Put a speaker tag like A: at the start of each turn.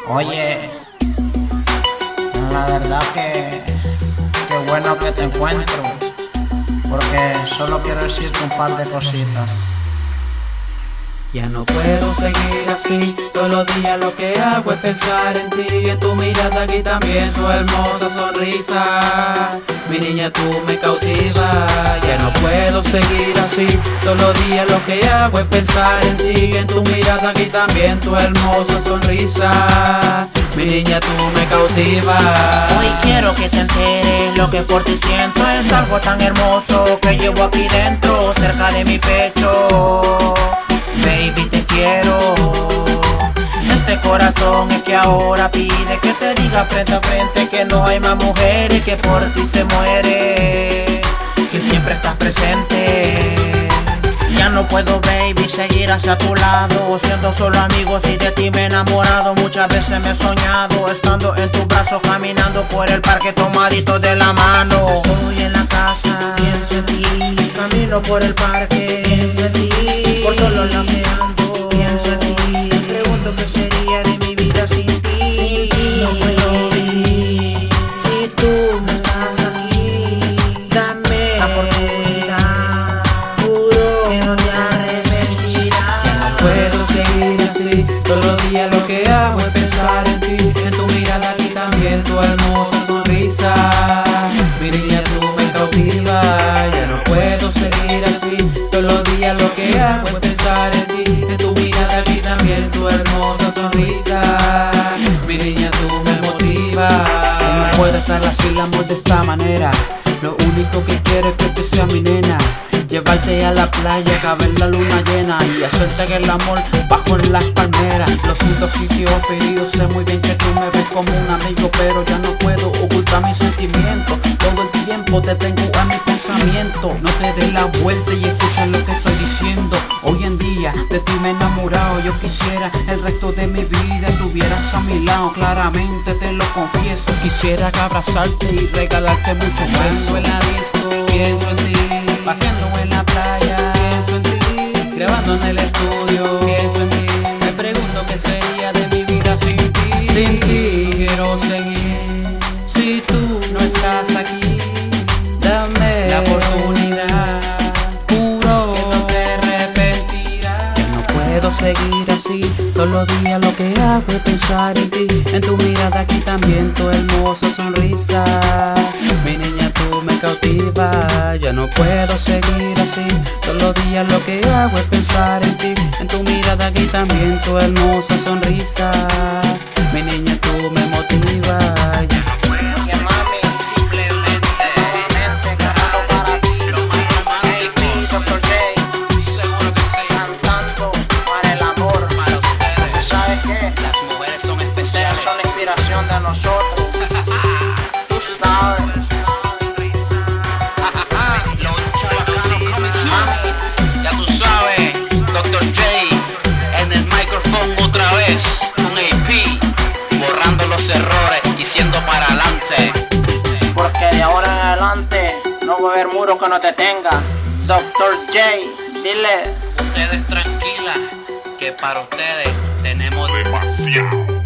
A: Oye, la verdad que qué bueno que te encuentro, porque solo quiero decirte un par de cositas.
B: Ya no puedo seguir así, todos los días lo que hago es pensar en ti, en tu mirada y también tu hermosa sonrisa. Mi niña, tú me cautivas. Ya no puedo seguir así, todos los días lo que hago es pensar en ti, en tu mirada y también tu hermosa sonrisa. Mi niña, tú me cautivas.
A: Hoy quiero que te enteres lo que por ti siento. Es algo tan hermoso que llevo aquí dentro, cerca de mi pecho. Baby, te quiero. Este corazón es que ahora pide que te diga frente a frente que no hay más mujeres que por ti se muere, que siempre estás presente. Ya no puedo, baby, seguir hacia tu lado, siendo solo amigos y de ti me he enamorado. Muchas veces me he soñado estando en tus brazos, caminando por el parque tomadito de la mano. Estoy en la casa, pienso en ti. Camino por el parque, pienso en ti. Por todos los lados que ando, pienso en ti. Me pregunto qué sería de mi vida sin ti. Sin ti no puedo vivir. Si tú no estás aquí, dame la oportunidad. Juro que no te arrepentirás.
B: Ya no puedo seguir así, todos los días lo que hago es pensar en ti, en tu mirada y también tu hermosa sonrisa. Mi niña, tú me cautivas. Ya no puedo seguir así, todos los días lo que hago es pensar en ti, en tu mirada y también tu hermosa sonrisa. Mi niña, tú me motivas.
C: No puedo estar así, el amor de esta manera. Lo único que quiero es que tú seas mi nena. Llevarte a la playa, que a ver la luna llena y hacerte el amor bajo en las palmeras. Los 5 sitios pedidos, sé muy bien que tú me ves como un amigo, pero ya no puedo ocultar mis sentimientos. Todo el tiempo te tengo en mi pensamiento. No te des la vuelta y escucha lo que estoy diciendo. Hoy en día de ti me he enamorado. Yo quisiera el resto de mi vida estuvieras a mi lado. Claramente te lo confieso. Quisiera que abrazarte y regalarte muchos besos.
B: Paso en la disco, pienso en ti. Paseando en la playa, pienso en ti. Grabando en el estudio, pienso en ti. Me pregunto qué sería de mi vida sin ti. Sin ti quiero seguir. Si tú no estás aquí, dame la oportunidad. Juro que no te arrepentirás.
C: Ya no puedo seguir así, todos los días lo que hago es pensar en ti, en tu mirada y también tu hermosa sonrisa. Mi niña, tú me cautivas. Ya no puedo seguir así, todos los días lo que hago es pensar en ti, en tu mirada y también tu hermosa sonrisa. Mi niña, tú me motivas. Ya no puedo.
A: Oye, mami,
C: Simplemente
A: cantando para ti.
C: lo más romántico.
A: Dr. J,
C: Seguro que sí.
A: cantando para el amor.
C: Para ustedes,
A: ¿Sabes qué?
C: las mujeres son
A: Ustedes
C: especiales.
A: son la inspiración de nosotros. Tú sabes.
C: Los chavacanos coming soon. Ya tú sabes, Dr. J en el micrófono otra vez con AP, borrando los errores y siendo para adelante.
A: Porque de ahora en adelante no va a haber muro que no te tenga. Dr. J, dile.
C: Ustedes tranquilas, que para ustedes tenemos
D: Demasiado.